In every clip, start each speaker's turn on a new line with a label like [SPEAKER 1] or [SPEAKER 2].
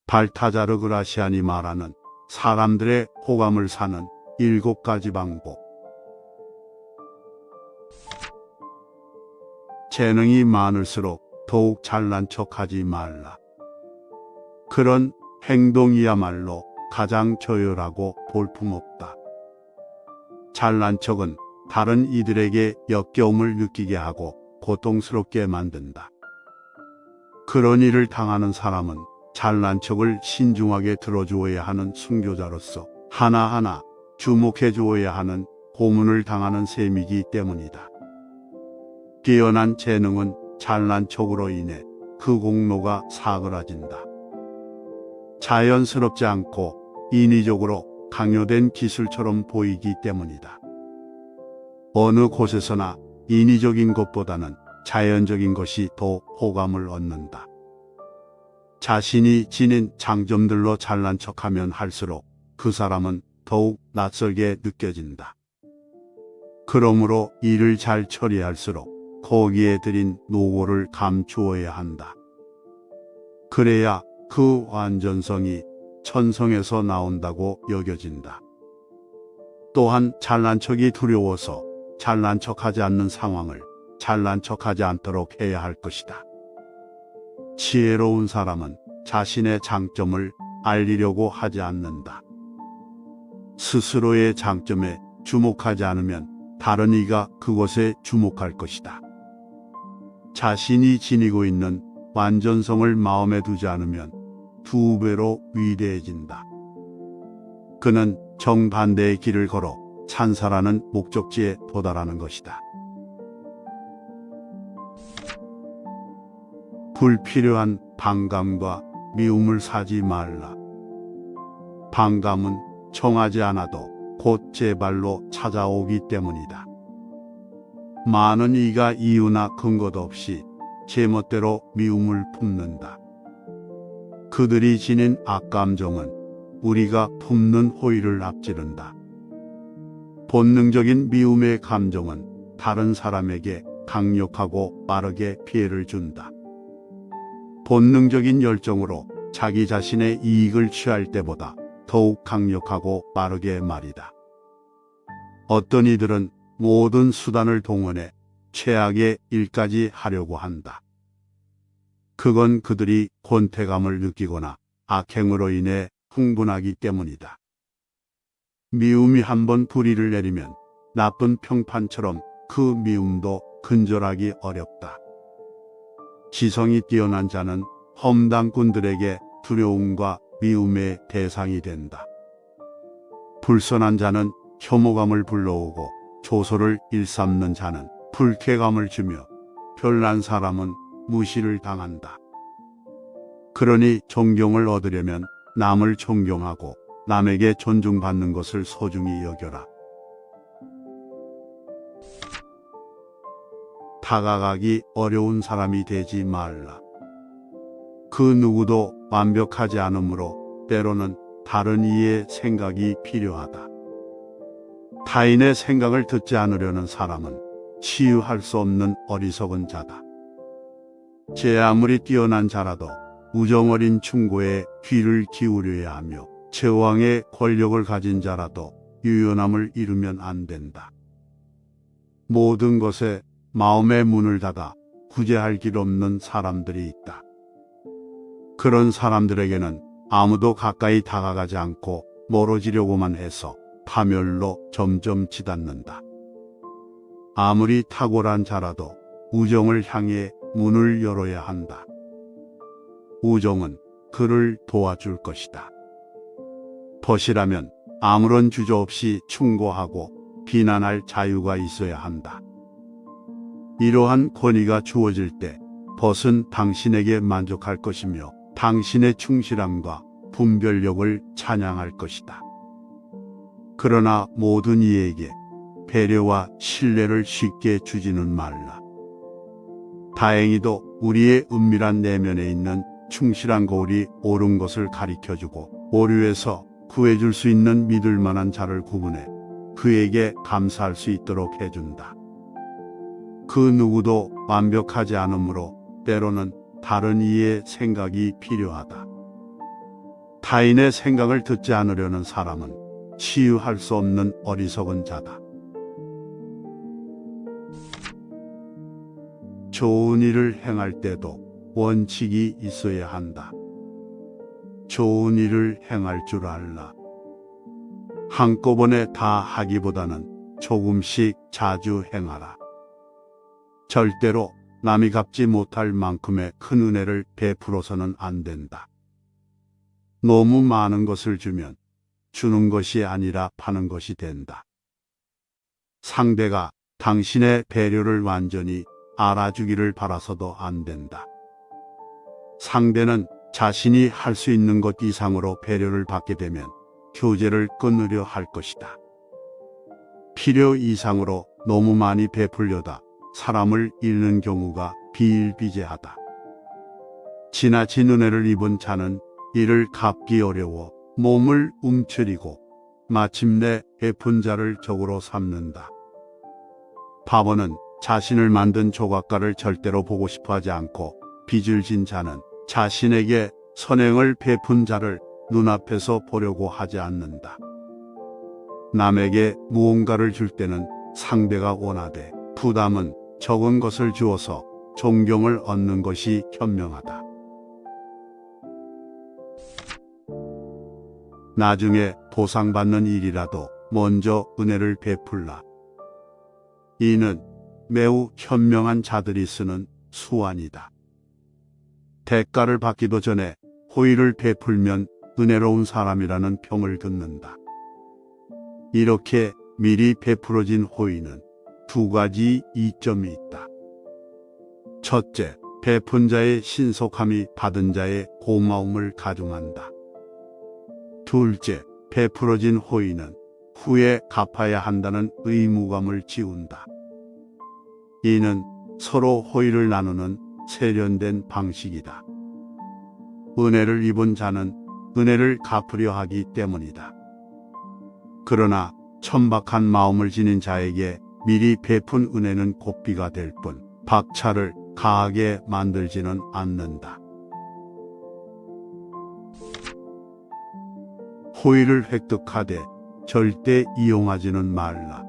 [SPEAKER 1] 발타자르 그라시안이 말하는 사람들의 호감을 사는 7가지 방법. 재능이 많을수록 더욱 잘난 척하지 말라. 그런 행동이야말로 가장 저열하고 볼품없다. 잘난 척은 다른 이들에게 역겨움을 느끼게 하고 고통스럽게 만든다. 그런 일을 당하는 사람은 잘난 척을 신중하게 들어주어야 하는 순교자로서 하나하나 주목해 주어야 하는 고문을 당하는 셈이기 때문이다. 뛰어난 재능은 잘난 척으로 인해 그 공로가 사그라진다. 자연스럽지 않고 인위적으로 강요된 기술처럼 보이기 때문이다. 어느 곳에서나 인위적인 것보다는 자연적인 것이 더 호감을 얻는다. 자신이 지닌 장점들로 잘난 척하면 할수록 그 사람은 더욱 낯설게 느껴진다. 그러므로 일을 잘 처리할수록 거기에 들인 노고를 감추어야 한다. 그래야 그 완전성이 천성에서 나온다고 여겨진다. 또한 잘난 척이 두려워서 잘난 척하지 않는 상황을 잘난 척하지 않도록 해야 할 것이다. 지혜로운 사람은 자신의 장점을 알리려고 하지 않는다. 스스로의 장점에 주목하지 않으면 다른 이가 그것에 주목할 것이다. 자신이 지니고 있는 완전성을 마음에 두지 않으면 2배로 위대해진다. 그는 정반대의 길을 걸어 찬사라는 목적지에 도달하는 것이다. 불필요한 반감과 미움을 사지 말라. 반감은 청하지 않아도 곧 제 발로 찾아오기 때문이다. 많은 이가 이유나 근거도 없이 제멋대로 미움을 품는다. 그들이 지닌 악감정은 우리가 품는 호의를 앞지른다. 본능적인 미움의 감정은 다른 사람에게 강력하고 빠르게 피해를 준다. 본능적인 열정으로 자기 자신의 이익을 취할 때보다 더욱 강력하고 빠르게 말이다. 어떤 이들은 모든 수단을 동원해 최악의 일까지 하려고 한다. 그건 그들이 권태감을 느끼거나 악행으로 인해 흥분하기 때문이다. 미움이 한번 불의를 내리면 나쁜 평판처럼 그 미움도 근절하기 어렵다. 지성이 뛰어난 자는 험담꾼들에게 두려움과 미움의 대상이 된다. 불선한 자는 혐오감을 불러오고 조소를 일삼는 자는 불쾌감을 주며 별난 사람은 무시를 당한다. 그러니 존경을 얻으려면 남을 존경하고 남에게 존중받는 것을 소중히 여겨라. 다가가기 어려운 사람이 되지 말라. 그 누구도 완벽하지 않으므로 때로는 다른 이의 생각이 필요하다. 타인의 생각을 듣지 않으려는 사람은 치유할 수 없는 어리석은 자다. 제 아무리 뛰어난 자라도 우정어린 충고에 귀를 기울여야 하며 제왕의 권력을 가진 자라도 유연함을 잃으면 안 된다. 모든 것에 마음의 문을 닫아 구제할 길 없는 사람들이 있다. 그런 사람들에게는 아무도 가까이 다가가지 않고 멀어지려고만 해서 파멸로 점점 치닫는다. 아무리 탁월한 자라도 우정을 향해 문을 열어야 한다. 우정은 그를 도와줄 것이다. 벗이라면 아무런 주저 없이 충고하고 비난할 자유가 있어야 한다. 이러한 권위가 주어질 때 벗은 당신에게 만족할 것이며 당신의 충실함과 분별력을 찬양할 것이다. 그러나 모든 이에게 배려와 신뢰를 쉽게 주지는 말라. 다행히도 우리의 은밀한 내면에 있는 충실한 거울이 옳은 것을 가리켜주고 오류에서 구해줄 수 있는 믿을 만한 자를 구분해 그에게 감사할 수 있도록 해준다. 그 누구도 완벽하지 않으므로 때로는 다른 이의 생각이 필요하다. 타인의 생각을 듣지 않으려는 사람은 치유할 수 없는 어리석은 자다. 좋은 일을 행할 때도 원칙이 있어야 한다. 좋은 일을 행할 줄 알라. 한꺼번에 다 하기보다는 조금씩 자주 행하라. 절대로 남이 갚지 못할 만큼의 큰 은혜를 베풀어서는 안 된다. 너무 많은 것을 주면 주는 것이 아니라 파는 것이 된다. 상대가 당신의 배려를 완전히 알아주기를 바라서도 안 된다. 상대는 자신이 할 수 있는 것 이상으로 배려를 받게 되면 교제를 끊으려 할 것이다. 필요 이상으로 너무 많이 베풀려다 사람을 잃는 경우가 비일비재하다. 지나친 은혜를 입은 자는 이를 갚기 어려워 몸을 움츠리고 마침내 베푼 자를 적으로 삼는다. 바보는 자신을 만든 조각가를 절대로 보고 싶어 하지 않고 빚을 진 자는 자신에게 선행을 베푼 자를 눈앞에서 보려고 하지 않는다. 남에게 무언가를 줄 때는 상대가 원하되 부담은 적은 것을 주어서 존경을 얻는 것이 현명하다. 나중에 보상받는 일이라도 먼저 은혜를 베풀라. 이는 매우 현명한 자들이 쓰는 수완이다. 대가를 받기도 전에 호의를 베풀면 은혜로운 사람이라는 평을 듣는다. 이렇게 미리 베풀어진 호의는 두 가지 이점이 있다. 첫째, 베푼 자의 신속함이 받은 자의 고마움을 가중한다. 둘째, 베풀어진 호의는 후에 갚아야 한다는 의무감을 지운다. 이는 서로 호의를 나누는 세련된 방식이다. 은혜를 입은 자는 은혜를 갚으려 하기 때문이다. 그러나 천박한 마음을 지닌 자에게 미리 베푼 은혜는 고비가 될 뿐 박차를 가하게 만들지는 않는다. 호의를 획득하되 절대 이용하지는 말라.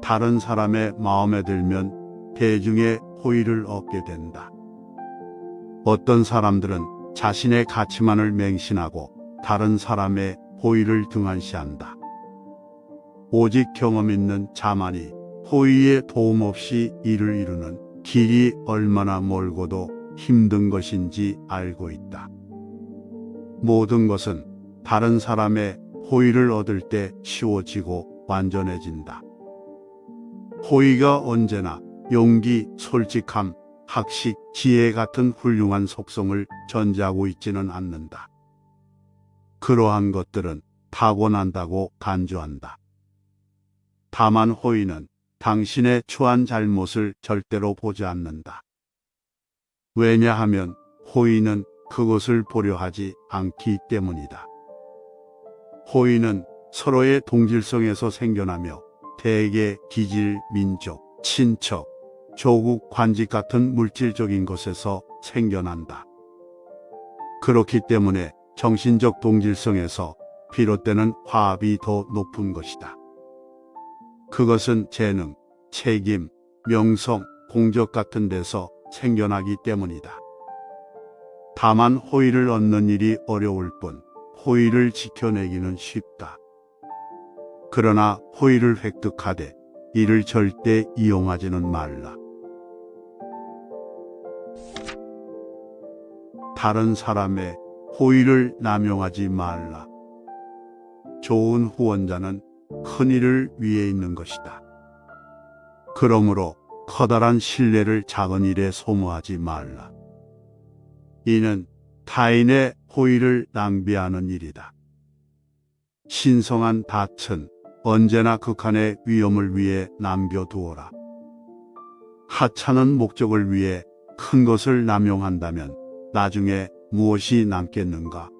[SPEAKER 1] 다른 사람의 마음에 들면 대중의 호의를 얻게 된다. 어떤 사람들은 자신의 가치만을 맹신하고 다른 사람의 호의를 등한시한다. 오직 경험 있는 자만이 호의의 도움 없이 일을 이루는 길이 얼마나 멀고도 힘든 것인지 알고 있다. 모든 것은 다른 사람의 호의를 얻을 때 쉬워지고 완전해진다. 호의가 언제나 용기, 솔직함, 학식, 지혜 같은 훌륭한 속성을 전제하고 있지는 않는다. 그러한 것들은 타고난다고 간주한다. 다만 호의는 당신의 초한 잘못을 절대로 보지 않는다. 왜냐하면 호의는 그것을 보려 하지 않기 때문이다. 호의는 서로의 동질성에서 생겨나며 대개 기질, 민족, 친척, 조국, 관직 같은 물질적인 것에서 생겨난다. 그렇기 때문에 정신적 동질성에서 비롯되는 화합이 더 높은 것이다. 그것은 재능, 책임, 명성, 공적 같은 데서 생겨나기 때문이다. 다만 호의를 얻는 일이 어려울 뿐 호의를 지켜내기는 쉽다. 그러나 호의를 획득하되 이를 절대 이용하지는 말라. 다른 사람의 호의를 남용하지 말라. 좋은 후원자는 큰 일을 위해 있는 것이다. 그러므로 커다란 신뢰를 작은 일에 소모하지 말라. 이는 타인의 호의를 낭비하는 일이다. 신성한 닻은 언제나 극한의 위험을 위해 남겨두어라. 하찮은 목적을 위해 큰 것을 남용한다면 나중에 무엇이 남겠는가?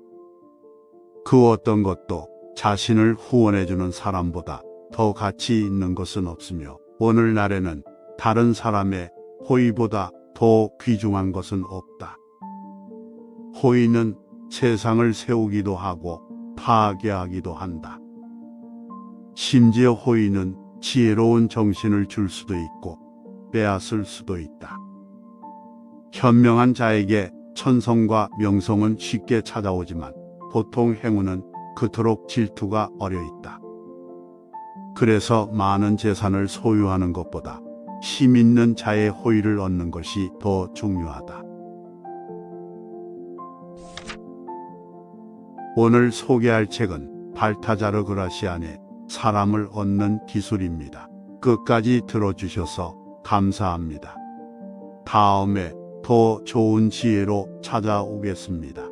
[SPEAKER 1] 그 어떤 것도 자신을 후원해주는 사람보다 더 가치 있는 것은 없으며 오늘날에는 다른 사람의 호의보다 더 귀중한 것은 없다. 호의는 세상을 세우기도 하고 파괴하기도 한다. 심지어 호의는 지혜로운 정신을 줄 수도 있고 빼앗을 수도 있다. 현명한 자에게 천성과 명성은 쉽게 찾아오지만 보통 행운은 그토록 질투가 어려 있다. 그래서 많은 재산을 소유하는 것보다 힘 있는 자의 호의를 얻는 것이 더 중요하다. 오늘 소개할 책은 발타자르 그라시안의 사람을 얻는 기술입니다. 끝까지 들어주셔서 감사합니다. 다음에 더 좋은 지혜로 찾아오겠습니다.